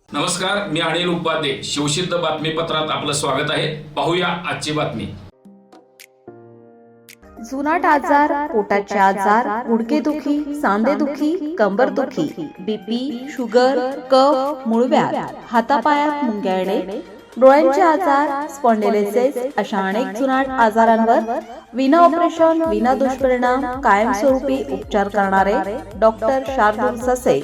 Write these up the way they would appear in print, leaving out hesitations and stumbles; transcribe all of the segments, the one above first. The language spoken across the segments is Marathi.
नमस्कार, मी अनिल उपाध्ये. शिवसिद्ध बातमीपत्रात आपलं स्वागत आहे. पाहूया आजची बातमी. जुनाट आजार, पोटाचे आजार, गुडघेदुखी, सांधेदुखी, कंबरदुखी, बीपी, शुगर, कफ, मूळव्याध, हातापायात मुंग्या येणे, डोळ्यांचे आजार, स्पॉन्डिलोसिस अशा अनेक जुनाट आजारांवर विना ऑपरेशन, विना दुष्परिणाम, कायमस्वरूपी उपचार करणारे डॉक्टर शार्दूल ससे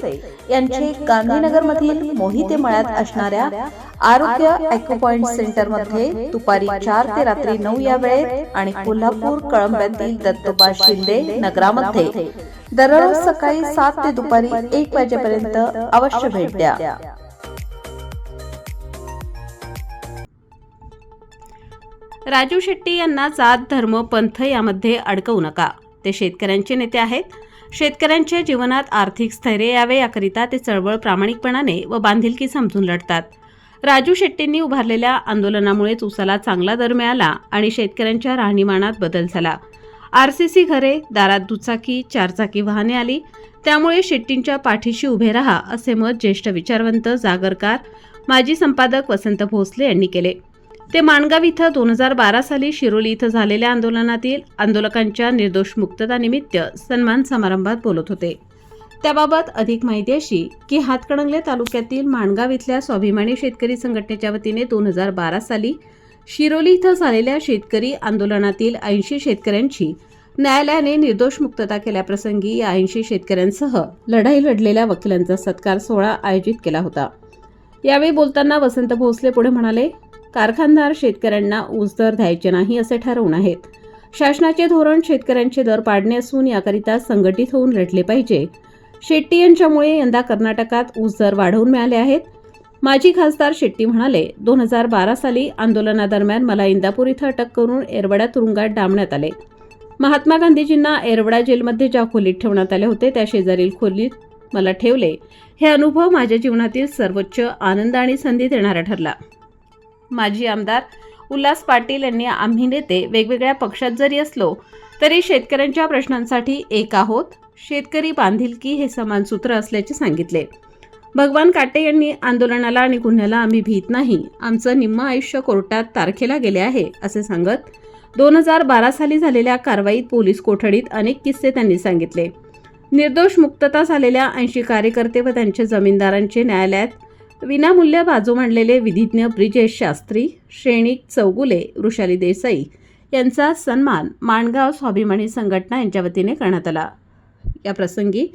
यांचे गांधीनगरमधील मोहिते मळ्यात असणाऱ्या आरोग्य ॲक्युपॉइंट सेंटरमध्ये दुपारी 4 ते रात्री 9 या वेळेत आणि कोल्हापूर कळंब्यातील दत्तोबा शिंदे नगरामध्ये दररोज सकाळी 7 ते दुपारी 1 वाजेपर्यंत अवश्य भेट द्या. राजू शेट्टी यांना जात, धर्म, पंथ यामध्ये अडकवू नका. ते शेतकऱ्यांचे नेते आहेत. शेतकऱ्यांच्या जीवनात आर्थिक स्थैर्य यावे याकरिता ते चळवळ प्रामाणिकपणाने व बांधिलकी समजून लढतात. राजू शेट्टींनी उभारलेल्या आंदोलनामुळेच ऊसाला चांगला दर मिळाला आणि शेतकऱ्यांच्या राहणीमानात बदल झाला. आरसीसी घरे, दारात दुचाकी, चारचाकी वाहने आली. त्यामुळे शेट्टींच्या पाठीशी उभे राहा असे मत ज्येष्ठ विचारवंत, जागरकार, माजी संपादक वसंत भोसले यांनी केले. ते माणगाव इथं 2012 साली शिरोली इथं झालेल्या आंदोलनातील आंदोलकांच्या निर्दोष मुक्ततानिमित्त सन्मान समारंभात बोलत होते. त्याबाबत अधिक माहिती अशी की हातकणंगले तालुक्यातील माणगाव इथल्या स्वाभिमानी शेतकरी संघटनेच्या वतीने 2012 साली शिरोली इथं झालेल्या शेतकरी आंदोलनातील 80 शेतकऱ्यांची न्यायालयाने निर्दोष मुक्तता केल्याप्रसंगी या 80 शेतकऱ्यांसह लढाई लढलेल्या वकिलांचा सत्कार सोहळा आयोजित केला होता. यावेळी बोलताना वसंत भोसले पुढे म्हणाले, कारखानदार शेतकऱ्यांना ऊस दर द्यायचे नाही असे ठरवून आहेत. शासनाचे धोरण शेतकऱ्यांचे दर पाडणे असून याकरिता संघटित होऊन लढले पाहिजे. शेट्टी यांच्यामुळे यंदा कर्नाटकात ऊस दर वाढवून मिळाले आहेत. माजी खासदार शेट्टी म्हणाले, 2012 साली आंदोलनादरम्यान मला इंदापूर इथं अटक करून येरवडा तुरुंगात डांबण्यात आले. महात्मा गांधीजींना येरवडा जेलमध्ये ज्या खोलीत ठेवण्यात आले होते त्या शेजारील खोलीत मला ठेवले. हे अनुभव माझ्या जीवनातील सर्वोच्च आनंद आणि संधी देणारा ठरला. माजी आमदार उल्हास पाटील यांनी आम्ही नेते वेगवेगळ्या पक्षात जरी असलो तरी शेतकऱ्यांच्या प्रश्नांसाठी एक आहोत. शेतकरी बांधिलकी हे समान सूत्र असल्याचे सांगितले. भगवान काटे यांनी आंदोलनाला आणि गुन्ह्याला आम्ही भीत नाही, आमचं निम्म आयुष्य कोर्टात तारखेला गेले आहे असे सांगत 2012 साली झालेल्या कारवाईत पोलीस कोठडीत अनेक किस्से त्यांनी सांगितले. निर्दोष मुक्तता झालेल्या 80 कार्यकर्ते व त्यांच्या जमीनदारांचे न्यायालयात विनामूल्य बाजू मांडलेले विधिज्ञ ब्रिजेश शास्त्री, श्रेणिक चौगुले, वृषाली देसाई यांचा सन्मान माणगाव स्वाभिमानी संघटना यांच्या वतीने करण्यात आला. या प्रसंगी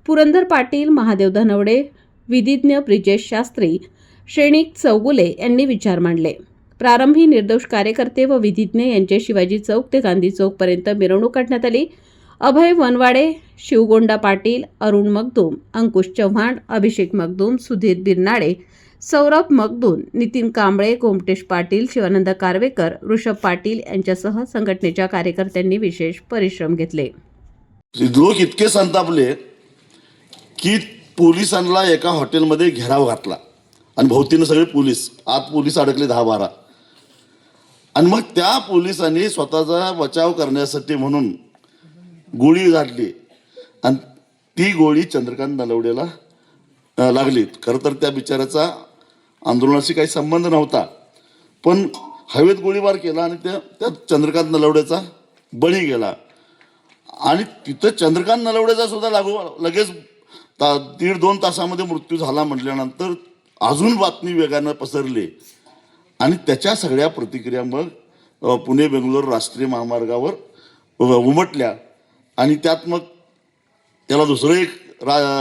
पुरंदर पाटील, महादेव धनवडे, विधिज्ञ ब्रिजेश शास्त्री, श्रेणिक चौगुले यांनी विचार मांडले. प्रारंभी निर्दोष कार्यकर्ते व विधिज्ञ यांचे शिवाजी चौक ते गांधी चौकपर्यंत मिरवणूक काढण्यात आली. अभय वनवाडे, शिवगोंडा पाटील, अरुण मगदूम, अंकुश चव्हाण, अभिषेक मगदूम, सुधीर बिरनाडे, सौरभ मगदूम, नितीन कांबळे, गोमटेश पाटील, शिवानंद कारवेकर, ऋषभ पाटील यांच्यासह संघटनेच्या कार्यकर्त्यांनी विशेष परिश्रम घेतले. लोक इतके संतापले की पोलिसांना एका हॉटेलमध्ये घेराव घातला आणि भोवतीनं सगळे पोलीस, आत पोलीस अडकले 10-12. आणि मग त्या पोलिसांनी स्वतःचा बचाव करण्यासाठी म्हणून गोळी झाडली आणि ती गोळी चंद्रकांत नलवडेला लागली. खरं तर त्या बिचाऱ्याचा आंदोलनाशी काही संबंध नव्हता, पण हवेत गोळीबार केला आणि त्या चंद्रकांत नलवडेचा बळी गेला. आणि तिथं चंद्रकांत नलवडेचा सुद्धा लगेच 1.5-2 तासामध्ये मृत्यू झाला म्हटल्यानंतर अजून बातमी वेगानं पसरली आणि त्याच्या सगळ्या प्रतिक्रिया मग पुणे बेंगलोर राष्ट्रीय महामार्गावर उमटल्या. आणि त्यात मग त्याला दुसरं एक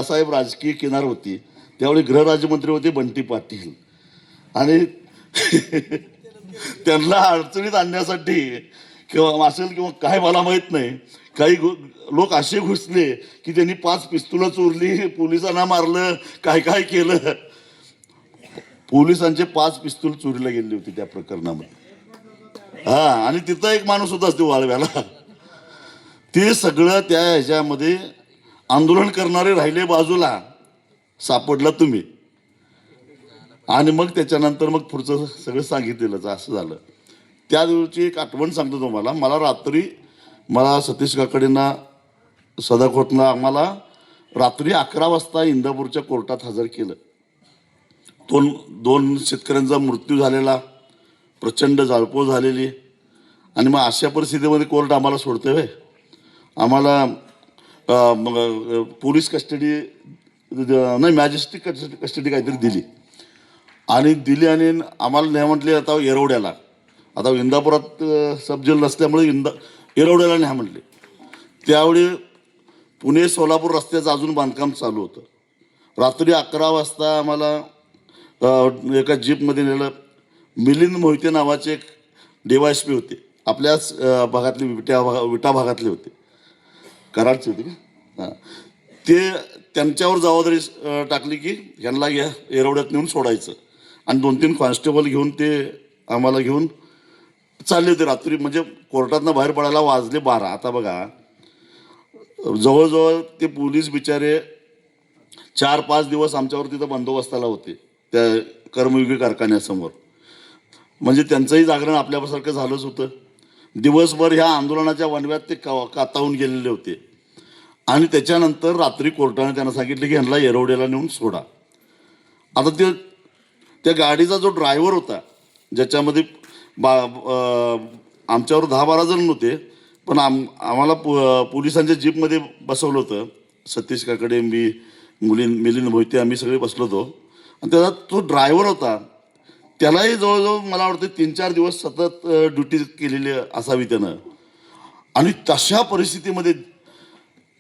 साहेब राजकीय किनार होती. त्यावेळी गृहराज्यमंत्री होते बंटी पाटील आणि त्यांना अडचणीत आणण्यासाठी किंवा असेल किंवा काय मला माहीत नाही, काही लोक असे घुसले की त्यांनी 5 पिस्तुलं चोरली, पोलिसांना मारलं, काय काय केलं. पोलिसांचे 5 पिस्तूल चोरीला गेली होती त्या प्रकरणामध्ये. आणि तिथं एक माणूस होता असतो वाळव्याला. ते सगळं त्या ह्याच्यामध्ये आंदोलन करणारे राहिले बाजूला, सापडला तुम्ही. आणि मग त्याच्यानंतर मग पुढचं सगळं सांगितलेलं असं झालं. त्या दिवशी एक आठवण सांगतो तुम्हाला. मला रात्री सतीश काकडेंना सदाखोतनं आम्हाला रात्री 11 वाजता इंदापूरच्या कोर्टात हजर केलं. दोन शेतकऱ्यांचा मृत्यू झालेला, प्रचंड जाळपोळ झालेली, आणि मग अशा परिस्थितीमध्ये कोर्ट आम्हाला सोडते होय? आम्हाला पोलीस कस्टडी नाही, मॅजिस्ट्रेट कस्टडी काहीतरी दिली आणि आम्हाला नाही म्हटले आता येरवड्याला. आता इंदापुरात सब जेल नसल्यामुळे येरवड्याला नाही म्हटले. त्यावेळी पुणे सोलापूर रस्त्याचं अजून बांधकाम चालू होतं. रात्री 11 वाजता आम्हाला एका जीपमध्ये नेलं. मिलिंद मोहिते नावाचे एक DYSP होते, आपल्याच भागातले विटा भागातले होते, कराडचे होते का, हां. त्यांच्यावर जबाबदारी टाकली की ह्यांना येरवड्यात नेऊन सोडायचं, आणि 2-3 कॉन्स्टेबल घेऊन ते आम्हाला घेऊन चालले होते रात्री. म्हणजे कोर्टातनं बाहेर पडायला वाजले 12. आता बघा, जवळजवळ ते पोलीस बिचारे 4-5 दिवस आमच्यावर तिथं बंदोबस्ताला होते त्या कर्मयोगी कारखान्यासमोर. म्हणजे त्यांचंही जागरण आपल्यासारखं झालंच होतं. दिवसभर ह्या आंदोलनाच्या वणव्यात ते कातावून गेलेले होते, आणि त्याच्यानंतर रात्री कोर्टाने त्यांना सांगितलं की ह्यांना येरवड्याला नेऊन सोडा. आता त्या गाडीचा जो ड्रायव्हर होता, ज्याच्यामध्ये आमच्यावर 10-12 जण नव्हते, पण आम्हाला पोलिसांच्या जीपमध्ये बसवलं होतं. सतीश काकडे, मी, मिलिंद मोहिते, आम्ही सगळे बसलो होतो. आणि त्याचा तो ड्रायव्हर होता, त्यालाही जवळजवळ मला वाटतं 3-4 दिवस सतत ड्युटी केलेली असावी त्यानं. आणि तशा परिस्थितीमध्ये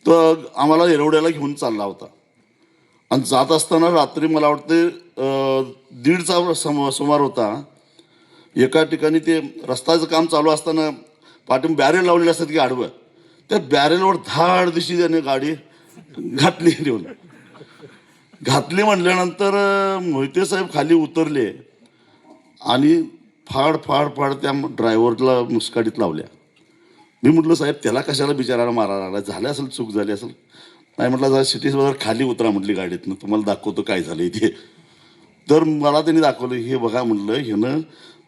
तो आम्हाला येरवड्याला घेऊन चालला होता. आणि जात असताना रात्री मला वाटते 1:30चा सुमार होता. एका ठिकाणी ते रस्त्याचं काम चालू असताना पाठीम बॅरेल लावलेले असतात की आडवं, त्या बॅरेलवर धाड दिशी त्याने गाडी घातली म्हटल्यानंतर मोहिते साहेब खाली उतरले आणि फाड त्या ड्रायव्हरला मुस्काडीत लावल्या. मी म्हटलं, साहेब त्याला कशाला बिचारायला मारायला लागला, झालं असेल, चूक झाली असेल. नाही म्हटलं, जरा सिटीज बाजार खाली उतरा म्हटली गाडीतनं, तुम्हाला दाखवतो काय झालं इथे. तर मला त्यांनी दाखवलं. हे बघा म्हटलं, ह्यानं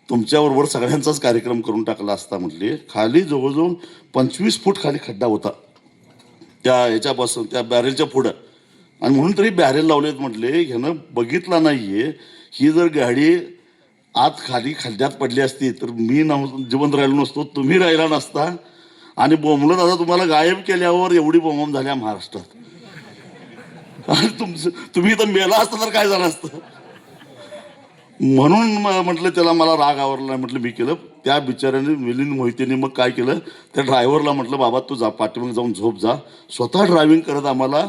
तुमच्याबरोबर सगळ्यांचाच कार्यक्रम करून टाकला असता म्हटले. खाली जवळजवळ 25 फूट खाली खड्डा होता त्या ह्याच्यापासून, त्या बॅरेलच्या पुढं, आणि म्हणून तरी बॅरेल लावलेत म्हटले. ह्यानं बघितला नाहीये. ही जर गाडी आत खाली खड्ड्यात पडली असती तर मी जिवंत राहिलो नसतो, तुम्ही राहिला नसता, आणि बोंबलत आता तुम्हाला गायब केल्यावर एवढी बोंबाम झाल्या महाराष्ट्रात, आणि तुम्ही इथं मेला असता तर काय झालं असतं. म्हणून म्हटलं त्याला मला राग आवरला. म्हटलं मी केलं. त्या बिचाऱ्याने, मिलिंद मोहितेने मग काय केलं, त्या ड्रायव्हरला म्हटलं, बाबा तू जा पाठीमागे जाऊन झोप जा. स्वतः ड्रायव्हिंग करत आम्हाला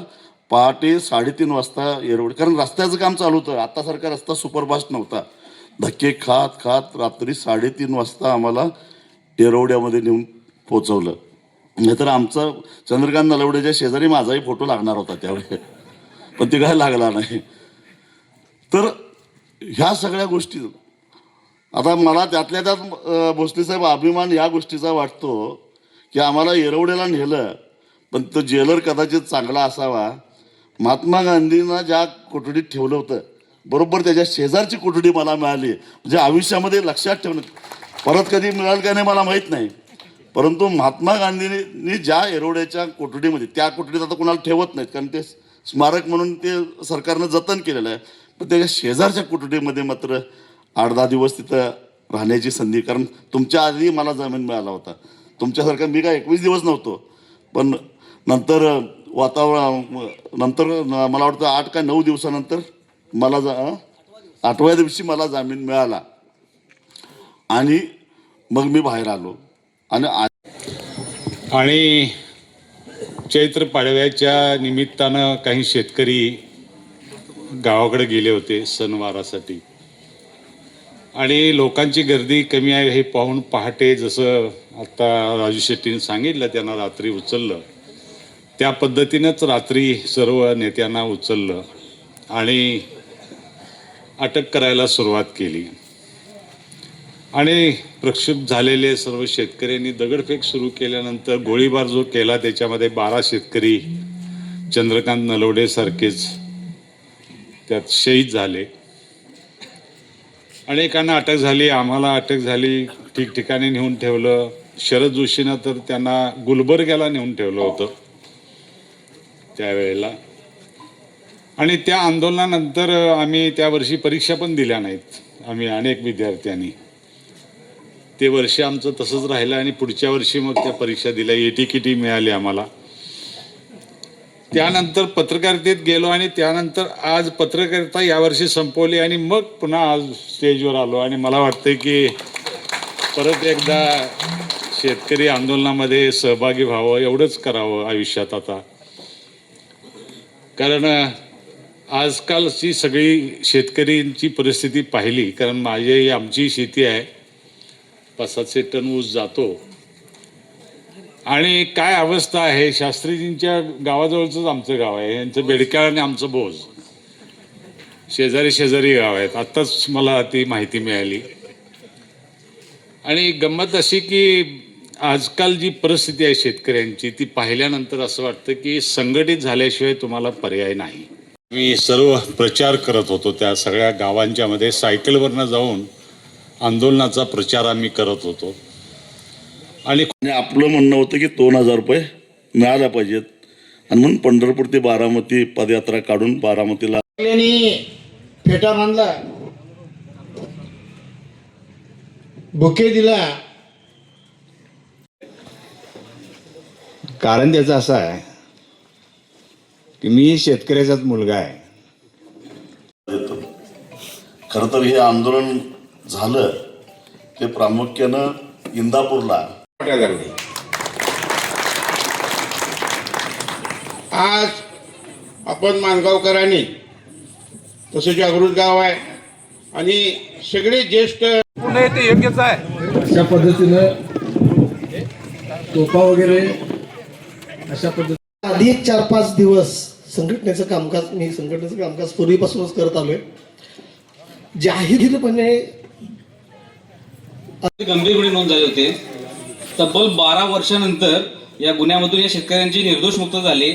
पहाटे 3:30 वाजता येरवड, कारण रस्त्याचं काम चालू होतं, आतासारखा रस्ता सुपरफास्ट नव्हता. धक्के खात रात्री 3:30 वाजता आम्हाला येरवड्यामध्ये नेऊन पोचवलं. नाहीतर आमचा चंद्रकांत नलवडेच्या शेजारी माझाही फोटो लागणार होता त्यावेळी, पण ते काय लागला नाही. तर ह्या सगळ्या गोष्टी, आता मला त्यातल्या त्यात भोसले साहेब अभिमान या गोष्टीचा वाटतो की आम्हाला येरवड्याला नेलं, पण तो जेलर कदाचित चांगला असावा. महात्मा गांधींना ज्या कोठडीत ठेवलं होतं, बरोबर त्याच्या शेजारची कोठडी मला मिळाली. म्हणजे आयुष्यामध्ये लक्षात ठेवणं, परत कधी मिळाल का नाही मला माहीत नाही, परंतु महात्मा गांधींनी ज्या येरवड्याच्या कोठडीमध्ये, त्या कोठडीत आता कोणाला ठेवत नाहीत कारण ते स्मारक म्हणून ते सरकारनं जतन केलेलं आहे, पण त्याच्या शेजारच्या कोठडीमध्ये मात्र 8-10 दिवस तिथं राहण्याची संधी, कारण तुमच्या आधी मला जामीन मिळाला होता. तुमच्यासारखा मी काय 21 दिवस नव्हतो, पण नंतर नंतर मला वाटतं 8 का 9 दिवसानंतर मला 8व्या दिवशी मला जामीन मिळाला, आणि मग मी बाहेर आलो. आणि चैत्र पाडव्याच्या निमित्तानं काही शेतकरी गावाकडे गेले होते सणवारासाठी, आणि लोकांची गर्दी कमी आहे हे पाहून पहाटे, जसं आता राजू शेट्टीने सांगितलं त्यांना रात्री उचललं, त्या पद्धतीनंच रात्री सर्व नेत्यांना उचललं आणि अटक करायला सुरुवात केली. आणि प्रक्षुब्ध झालेले सर्व शेतकऱ्यांनी दगडफेक सुरू केल्यानंतर गोळीबार जो केला त्याच्यामध्ये 12 शेतकरी चंद्रकांत नलवडे सारखेच त्यात शहीद झाले. अनेकांना अटक झाली, आम्हाला अटक झाली, ठिकठिकाणी नेऊन ठेवलं. शरद जोशीनं तर त्यांना गुलबर्ग्याला नेऊन ठेवलं होतं. त्यावेळेला. आणि त्या आंदोलनानंतर आम्ही त्या वर्षी परीक्षा पण दिल्या नाहीत आम्ही अनेक विद्यार्थ्यांनी. ते वर्ष आमचं तसंच राहिलं आणि पुढच्या वर्षी मग त्या परीक्षा दिल्या, AT-KT मिळाली आम्हाला. त्यानंतर पत्रकारितेत गेलो आणि त्यानंतर आज पत्रकारिता यावर्षी संपवली आणि मग पुन्हा आज स्टेजवर आलो. आणि मला वाटतं की परत एकदा शेतकरी आंदोलनामध्ये सहभागी व्हावं, एवढंच करावं आयुष्यात आता. कारण आजकालची सगळी शेतकऱ्यांची परिस्थिती पाहिली, कारण आमची शेती आहे, 500-700 टन ऊस जातो. आणि काय अवस्था आहे, शास्त्रीजींच्या गावाजवळचंच आमचं गाव आहे, यांचं बेडकाळ आणि आमचं बोज शेजारी गाव आहेत. आत्ताच मला ती माहिती मिळाली. आणि गंमत अशी की आजकाल जी परिस्थिती आहे शेतकऱ्यांची ती पाहिल्यानंतर असं वाटतं की संघटित झाल्याशिवाय तुम्हाला पर्याय नाही. मी सर्व प्रचार करत होतो त्या सगळ्या गावांच्या मध्ये, सायकलवरनं जाऊन आंदोलनाचा प्रचार आम्ही करत होतो. आणि आपलं म्हणणं होतं की 2000 रुपये मिळाल्या पाहिजेत आणि म्हणून पंढरपूर ते बारामती पदयात्रा काढून बारामतीला फेटा बांधला, बुके दिला. कारण त्याचं असं आहे की मी शेतकऱ्याचाच मुलगा आहे. खरं तर हे आंदोलन झालं ते प्रामुख्यानं इंदापूरला. आज आपण माणगावकरांनी तसं जागृत गाव आहे आणि सगळे ज्येष्ठ अशा पद्धतीनं तोफा वगैरे अशा पद्धतीने आधी 4-5 दिवस संघटनेचं कामकाज पूर्वीपासूनच करत आलोय. जाहीरपणे गंभीर गुन्हे नोंद झाले होते. तब्बल 12 वर्षानंतर या गुन्ह्यामधून या शेतकऱ्यांची निर्दोष मुक्त झाले.